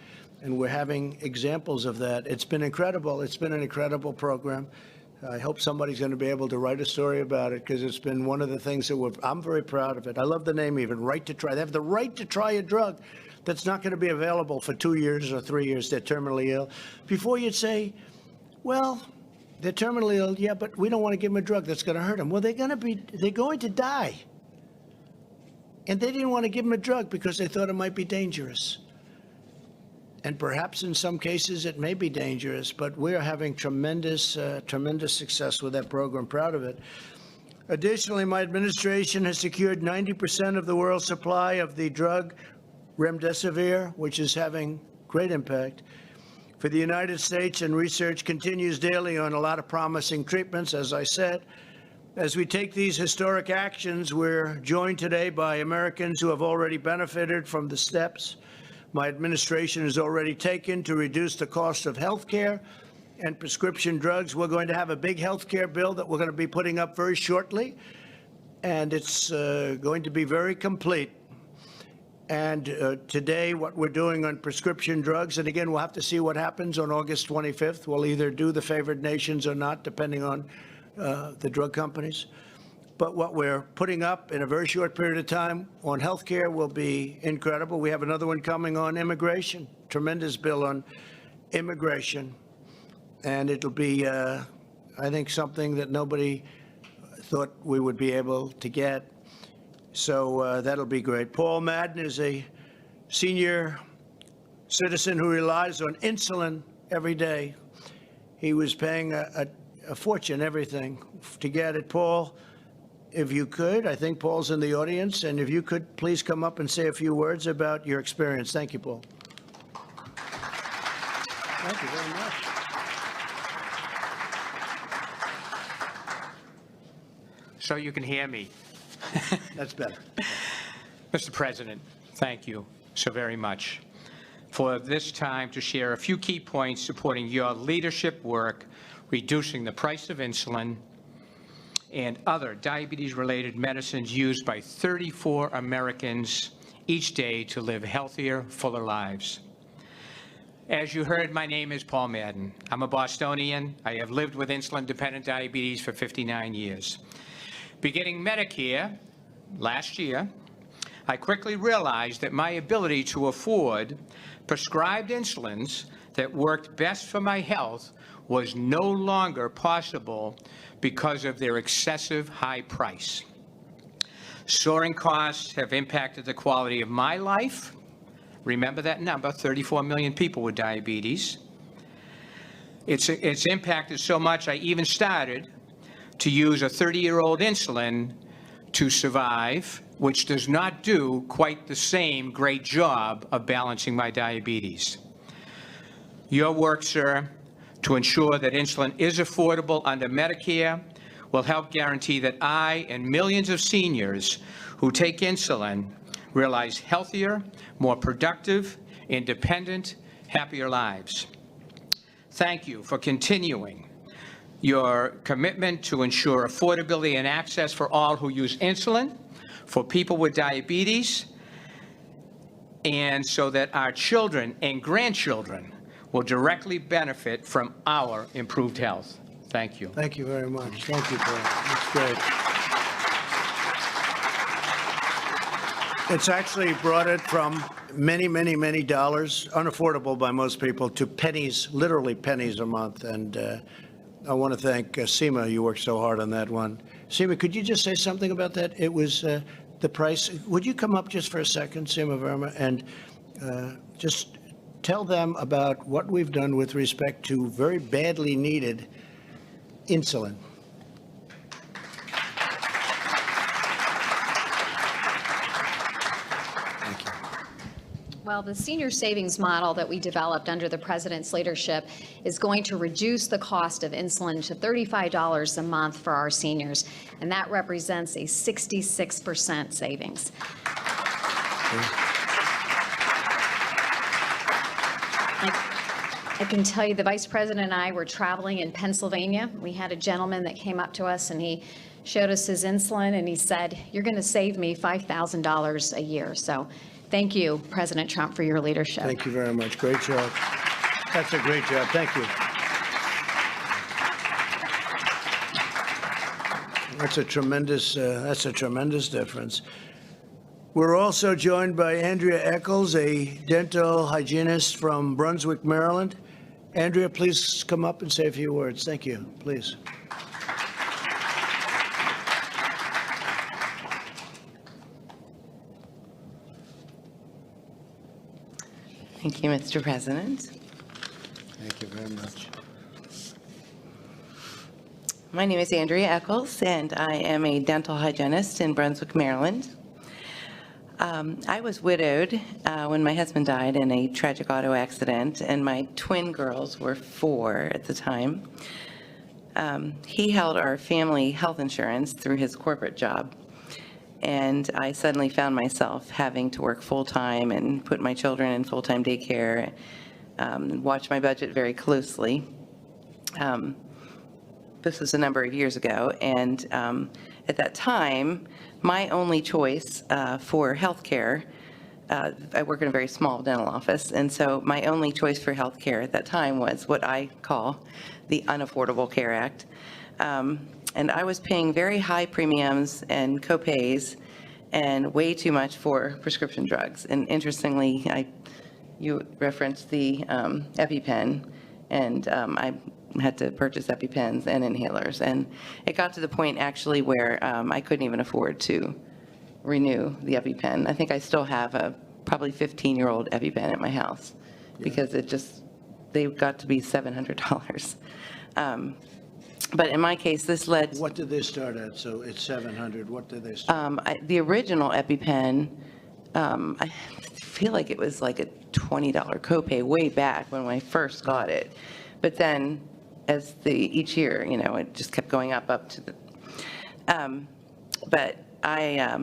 And we're having examples of that. It's been incredible. It's been an incredible program. I hope somebody's going to be able to write a story about it because it's been one of the things that I'm very proud of it. I love the name even, Right to Try. They have the right to try a drug that's not going to be available for 2 years or 3 years. They're terminally ill. Before you'd say, well, they're terminally ill, yeah, but we don't want to give them a drug that's going to hurt them. Well, they're going to die. And they didn't want to give them a drug because they thought it might be dangerous. And perhaps in some cases it may be dangerous, but we're having tremendous success with that program. Proud of it. Additionally, my administration has secured 90% of the world's supply of the drug Remdesivir, which is having great impact for the United States, and research continues daily on a lot of promising treatments, as I said. As we take these historic actions, we're joined today by Americans who have already benefited from the steps my administration has already taken to reduce the cost of health care and prescription drugs. We're going to have a big health care bill that we're going to be putting up very shortly, and it's going to be very complete. And today, what we're doing on prescription drugs, and again, we'll have to see what happens on August 25th. We'll either do the favored nations or not, depending on the drug companies. But what we're putting up in a very short period of time on health care will be incredible. We have another one coming on immigration, tremendous bill on immigration. And it'll be, I think, something that nobody thought we would be able to get. So that'll be great. Paul Madden is a senior citizen who relies on insulin every day. He was paying a fortune, everything, to get it. Paul, if you could, I think Paul's in the audience, and if you could please come up and say a few words about your experience. Thank you, Paul. Thank you very much. So you can hear me. That's better. Mr. President, thank you so very much for this time to share a few key points supporting your leadership work, reducing the price of insulin and other diabetes-related medicines used by 34 Americans each day to live healthier, fuller lives. As you heard, my name is Paul Madden. I'm a Bostonian. I have lived with insulin-dependent diabetes for 59 years. Beginning Medicare last year, I quickly realized that my ability to afford prescribed insulins that worked best for my health was no longer possible because of their excessive high price. Soaring costs have impacted the quality of my life. Remember that number, 34 million people with diabetes. It's impacted so much I even started to use a 30-year-old insulin to survive, which does not do quite the same great job of balancing my diabetes. Your work, sir, to ensure that insulin is affordable under Medicare will help guarantee that I and millions of seniors who take insulin realize healthier, more productive, independent, happier lives. Thank you for continuing your commitment to ensure affordability and access for all who use insulin, for people with diabetes, and so that our children and grandchildren will directly benefit from our improved health. Thank you. Thank you very much. Thank you, Paul. That's great. It's actually brought it from many, many, many dollars, unaffordable by most people, to pennies, literally pennies a month. And I want to thank Seema. You worked so hard on that one. Seema, could you just say something about that? It was the price. Would you come up just for a second, Seema Verma, and just tell them about what we've done with respect to very badly needed insulin? Well, the senior savings model that we developed under the President's leadership is going to reduce the cost of insulin to $35 a month for our seniors, and that represents a 66% savings. I can tell you the Vice President and I were traveling in Pennsylvania. We had a gentleman that came up to us and he showed us his insulin and he said, "You're going to save me $5,000 a year." So thank you, President Trump, for your leadership. Thank you very much. Great job. That's a great job. Thank you. That's a tremendous difference. We're also joined by Andrea Eccles, a dental hygienist from Brunswick, Maryland. Andrea, please come up and say a few words. Thank you. Please. Thank you, Mr. President. Thank you very much. My name is Andrea Eccles, and I am a dental hygienist in Brunswick, Maryland. I was widowed when my husband died in a tragic auto accident, and my twin girls were 4 at the time. He held our family health insurance through his corporate job, and I suddenly found myself having to work full-time and put my children in full-time daycare, watch my budget very closely. This was a number of years ago, and at that time, my only choice for health care, I work in a very small dental office, and so my only choice for health care at that time was what I call the Unaffordable Care Act. And I was paying very high premiums and co-pays and way too much for prescription drugs. And interestingly, you referenced the EpiPen, and I had to purchase EpiPens and inhalers. And it got to the point actually where I couldn't even afford to renew the EpiPen. I think I still have a probably 15-year-old EpiPen at my house because they got to be $700. But in my case, this led... What did they start at? So it's $700. What did they start? The original EpiPen, I feel like it was like a $20 copay way back when I first got it. But then as each year, it just kept going up to the... But I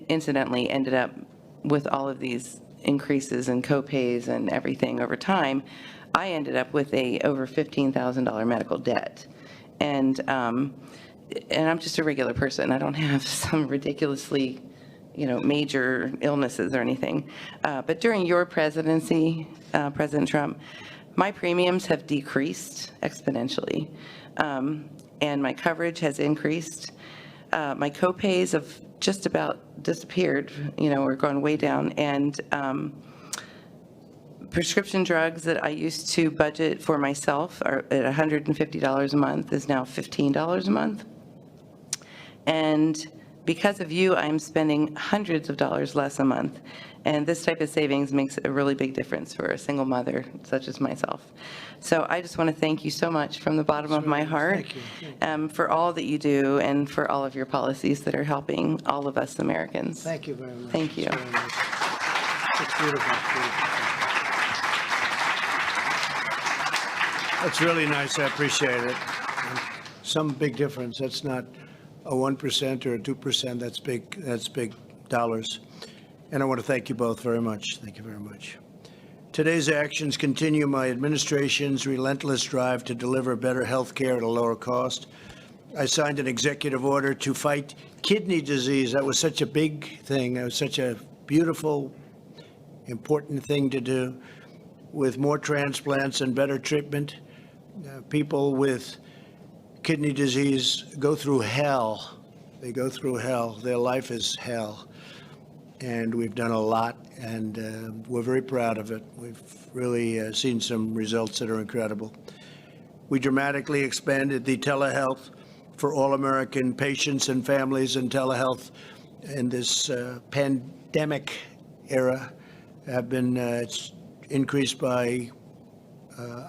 incidentally ended up with all of these increases in copays and everything over time. I ended up with over $15,000 medical debt. And I'm just a regular person. I don't have some ridiculously, major illnesses or anything. But during your presidency, President Trump, my premiums have decreased exponentially, and my coverage has increased. My copays of just about disappeared, or gone way down. And prescription drugs that I used to budget for myself are at $150 a month is now $15 a month. And because of you, I'm spending hundreds of dollars less a month. And this type of savings makes a really big difference for a single mother such as myself. So I just want to thank you so much from the bottom of my heart for all that you do and for all of your policies that are helping all of us Americans. Thank you very much. Thank you. It's beautiful. That's really nice. I appreciate it. And some big difference. That's not a 1% or a 2%. That's big. That's big dollars. And I want to thank you both very much. Thank you very much. Today's actions continue my administration's relentless drive to deliver better health care at a lower cost. I signed an executive order to fight kidney disease. That was such a big thing. That was such a beautiful, important thing to do, with more transplants and better treatment. People with kidney disease go through hell. They go through hell. Their life is hell. And we've done a lot, and we're very proud of it. We've really seen some results that are incredible. We dramatically expanded the telehealth for all American patients and families, and telehealth in this pandemic era have been it's increased by,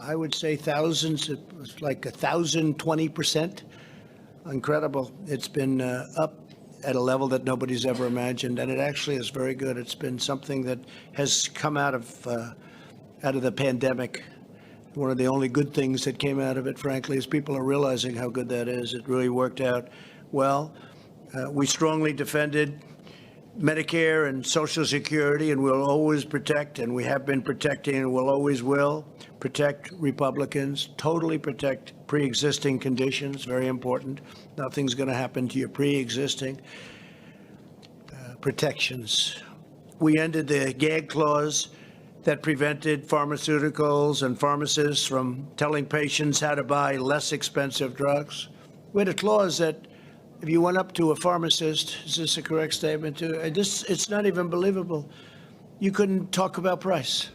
I would say, thousands. It was like 1,020%. Incredible. It's been up at a level that nobody's ever imagined, and it actually is very good. It's been something that has come out of the pandemic. One of the only good things that came out of it, frankly, is people are realizing how good that is. It really worked out well. We strongly defended Medicare and Social Security, and we'll always protect, and we have been protecting, and we'll always will protect Republicans, totally protect pre-existing conditions, very important. Nothing's going to happen to your pre-existing protections. We ended the gag clause that prevented pharmaceuticals and pharmacists from telling patients how to buy less expensive drugs. We had a clause that if you went up to a pharmacist, is this a correct statement? It's not even believable. You couldn't talk about price.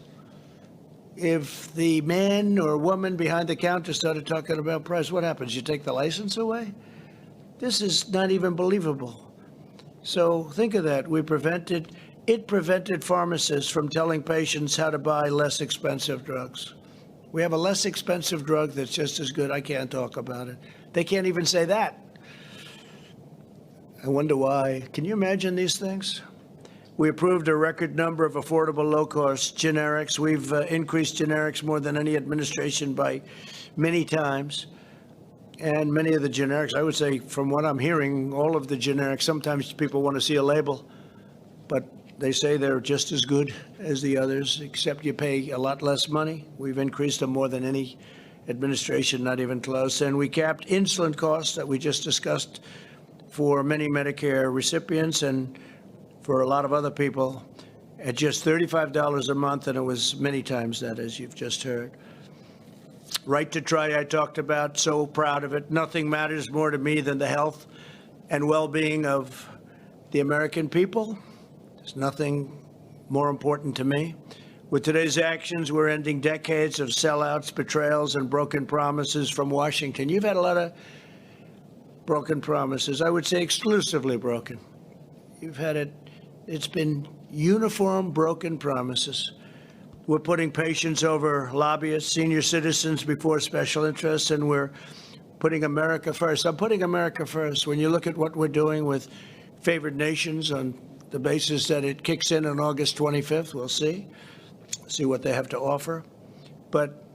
If the man or woman behind the counter started talking about price, what happens? You take the license away? This is not even believable. So think of that. It prevented pharmacists from telling patients how to buy less expensive drugs. We have a less expensive drug that's just as good. I can't talk about it. They can't even say that. I wonder why. Can you imagine these things? We approved a record number of affordable, low-cost generics. We've increased generics more than any administration by many times. And many of the generics, I would say, from what I'm hearing, all of the generics, sometimes people want to see a label, but they say they're just as good as the others, except you pay a lot less money. We've increased them more than any administration, not even close. And we capped insulin costs that we just discussed for many Medicare recipients and for a lot of other people at just $35 a month, and it was many times that, as you've just heard. Right to try, I talked about, so proud of it. Nothing matters more to me than the health and well-being of the American people. There's nothing more important to me. With today's actions, we're ending decades of sellouts, betrayals, and broken promises from Washington. You've had a lot of broken promises. I would say exclusively broken. You've had it. It's been uniform broken promises. We're putting patients over lobbyists, senior citizens before special interests, and we're putting America first. I'm putting America first. When you look at what we're doing with favored nations on the basis that it kicks in on August 25th, we'll see what they have to offer. But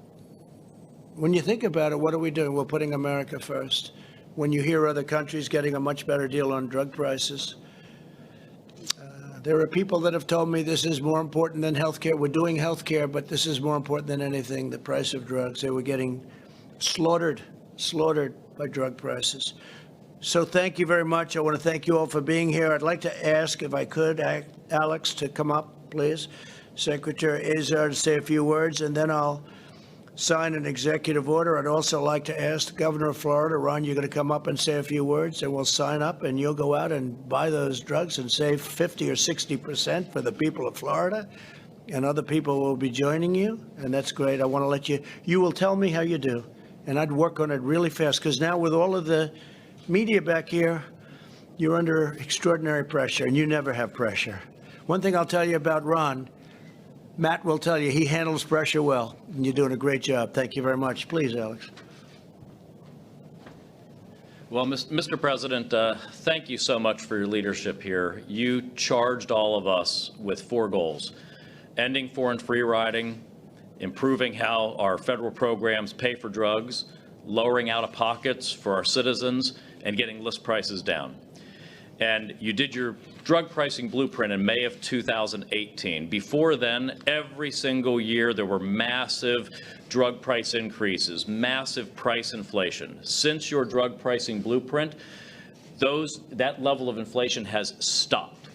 when you think about it, what are we doing? We're putting America first. When you hear other countries getting a much better deal on drug prices, there are people that have told me this is more important than health care. We're doing health care, but this is more important than anything, the price of drugs. They were getting slaughtered by drug prices. So thank you very much. I want to thank you all for being here. I'd like to ask, if I could, Alex to come up, please. Secretary Azar to say a few words, and then I'll sign an executive order. I'd also like to ask the governor of Florida, Ron, you're going to come up and say a few words, and we'll sign up, and you'll go out and buy those drugs and save 50 or 60% for the people of Florida, and other people will be joining you, and that's great. I want to let you will tell me how you do, and I'd work on it really fast, because now with all of the media back here, you're under extraordinary pressure, and you never have pressure. One thing I'll tell you about Ron, Matt will tell you he handles pressure well, and you're doing a great job. Thank you very much. Please, Alex. Well, Mr. President, thank you so much for your leadership here. You charged all of us with 4 goals: ending foreign free riding, improving how our federal programs pay for drugs, lowering out-of-pockets for our citizens, and getting list prices down. And you did your drug pricing blueprint in May of 2018. Before then, every single year there were massive drug price increases, massive price inflation. Since your drug pricing blueprint, that level of inflation has stopped.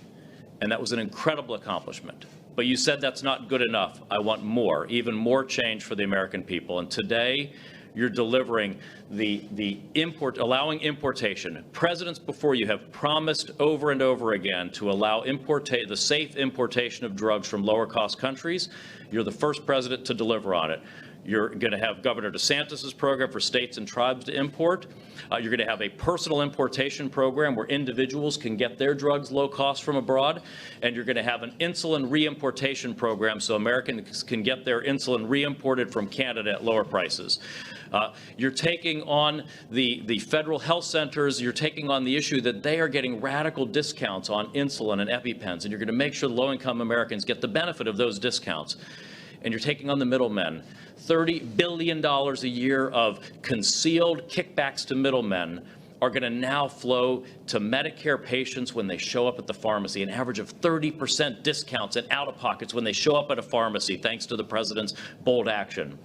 And that was an incredible accomplishment. But you said that's not good enough. I want more, even more change for the American people. And today, you're delivering allowing importation. Presidents before you have promised over and over again to allow the safe importation of drugs from lower cost countries. You're the first president to deliver on it. You're going to have Governor DeSantis's program for states and tribes to import. You're going to have a personal importation program where individuals can get their drugs low cost from abroad. And you're going to have an insulin reimportation program so Americans can get their insulin reimported from Canada at lower prices. You're taking on the federal health centers. You're taking on the issue that they are getting radical discounts on insulin and EpiPens, and you're going to make sure low-income Americans get the benefit of those discounts. And you're taking on the middlemen. $30 billion a year of concealed kickbacks to middlemen are going to now flow to Medicare patients when they show up at the pharmacy, an average of 30% discounts and out-of-pockets when they show up at a pharmacy, thanks to the president's bold action.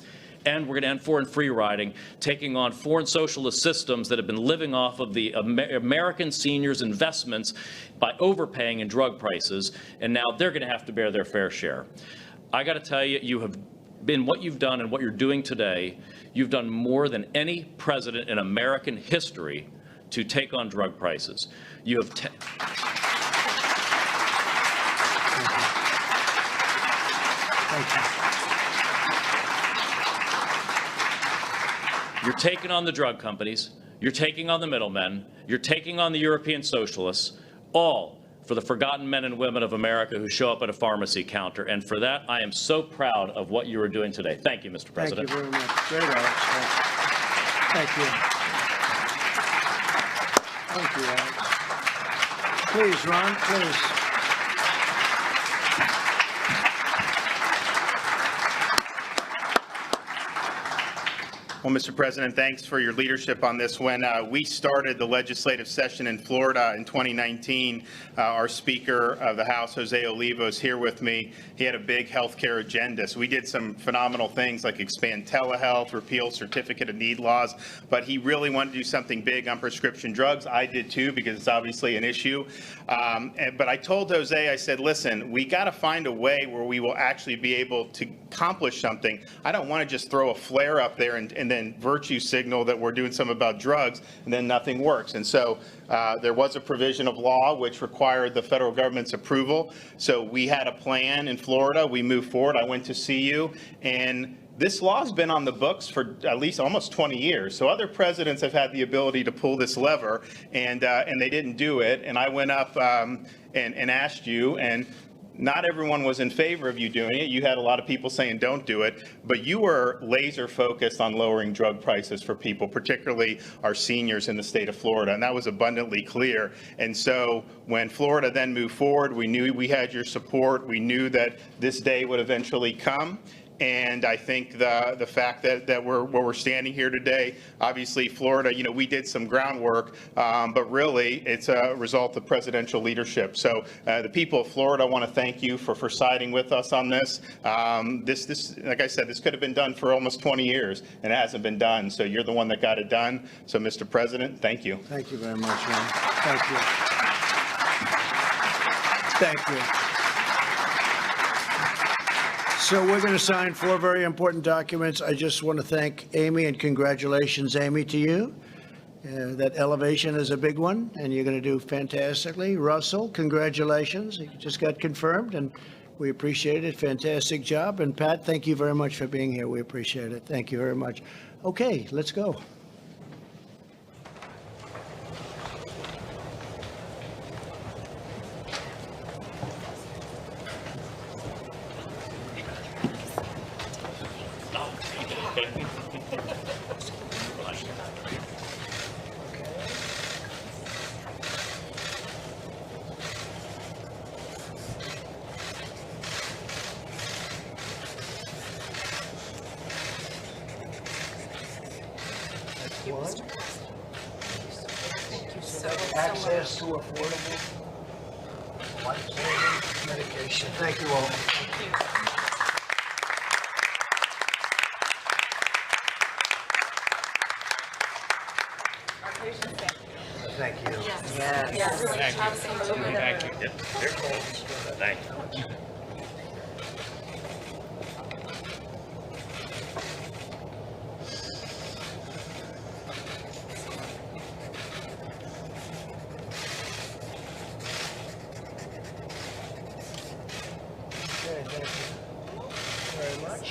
And we're going to end foreign free riding, taking on foreign socialist systems that have been living off of the American seniors' investments by overpaying in drug prices, and now they're going to have to bear their fair share. I got to tell you, you have been what you've done and what you're doing today. You've done more than any president in American history to take on drug prices. You have. Thank you. You're taking on the drug companies. You're taking on the middlemen. You're taking on the European socialists, all for the forgotten men and women of America who show up at a pharmacy counter. And for that, I am so proud of what you are doing today. Thank you, Mr. President. Thank you very much. Great, Alex. Thank you. Thank you, Alex. Please, Ron, please. Well, Mr. President, thanks for your leadership on this. When we started the legislative session in Florida in 2019, our Speaker of the House, Jose Oliva, is here with me. He had a big health care agenda. So we did some phenomenal things like expand telehealth, repeal certificate of need laws, but he really wanted to do something big on prescription drugs. I did too, because it's obviously an issue. But I told Jose, I said, listen, we got to find a way where we will actually be able to accomplish something. I don't want to just throw a flare up there and then virtue signal that we're doing something about drugs and then nothing works. And so there was a provision of law which required the federal government's approval. So we had a plan in Florida. We moved forward. I went to see you, and this law has been on the books for at least almost 20 years. So other presidents have had the ability to pull this lever, and they didn't do it. And I went up and asked you, and not everyone was in favor of you doing it. You had a lot of people saying don't do it, but you were laser focused on lowering drug prices for people, particularly our seniors in the state of Florida, and that was abundantly clear. And so when Florida then moved forward, we knew we had your support. We knew that this day would eventually come. And I think the fact that we're standing here today, obviously Florida, we did some groundwork, but really it's a result of presidential leadership. So the people of Florida want to thank you for siding with us on this. This, like I said, this could have been done for almost 20 years, and it hasn't been done. So you're the one that got it done. So, Mr. President, thank you. Thank you very much, Ron. Thank you. Thank you. So we're going to sign 4 very important documents. I just want to thank Amy, and congratulations, Amy, to you. That elevation is a big one, and you're going to do fantastically. Russell, congratulations. You just got confirmed, and we appreciate it. Fantastic job. And Pat, thank you very much for being here. We appreciate it. Thank you very much. Okay, let's go. Access to affordable, life-saving medication. Thank you all. Thank you. Yes. Thank you. Thank you. Okay, thank you very much.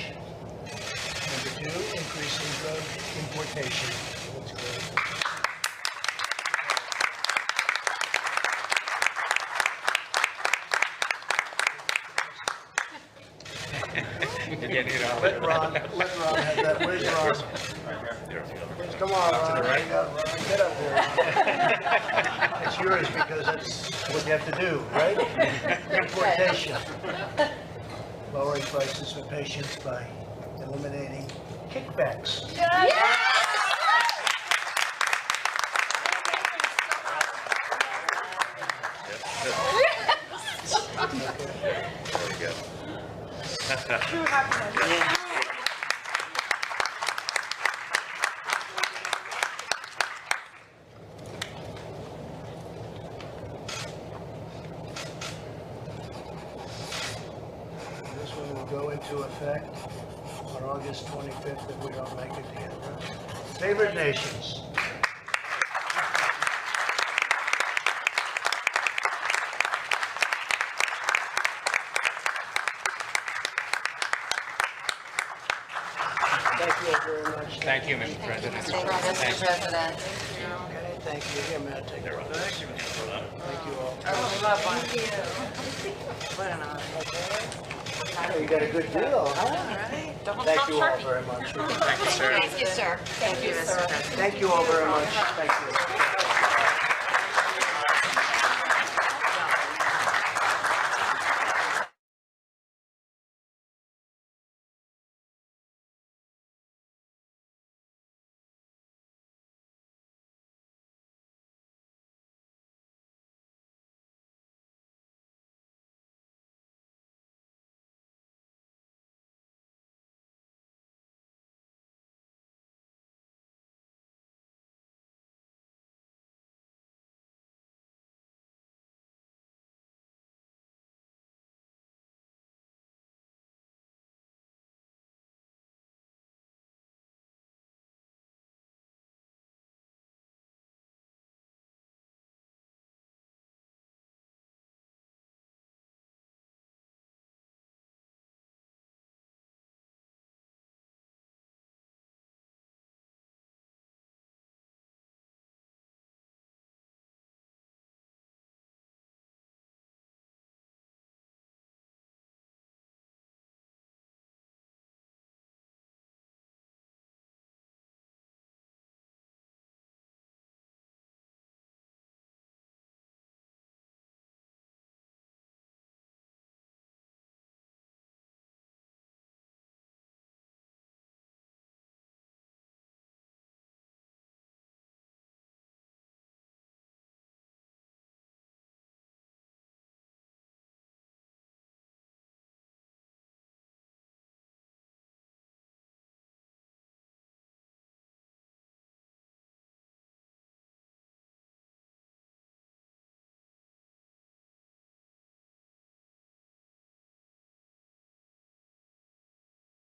Number 2, increasing drug importation. That's great. Let Ron have that. Where's Ron? Come on, Ron. Get up there. It's yours because that's what you have to do, right? Importation. Lowering prices for patients by eliminating kickbacks. Very good. This one will go into effect on August 25th if we don't make it together. Favorite nations. Thank you all very much. Thank you, Mr. President. Thank you, Mr. President. Okay, thank you. Here, Matt, take it. Thank you all. Oh, love one. What an honor. Oh, you got a good deal, huh? Right? Thank you all very much. Thank you, sir. Thank you, sir. Thank you, Mr. President. Thank you all very much. Thank you.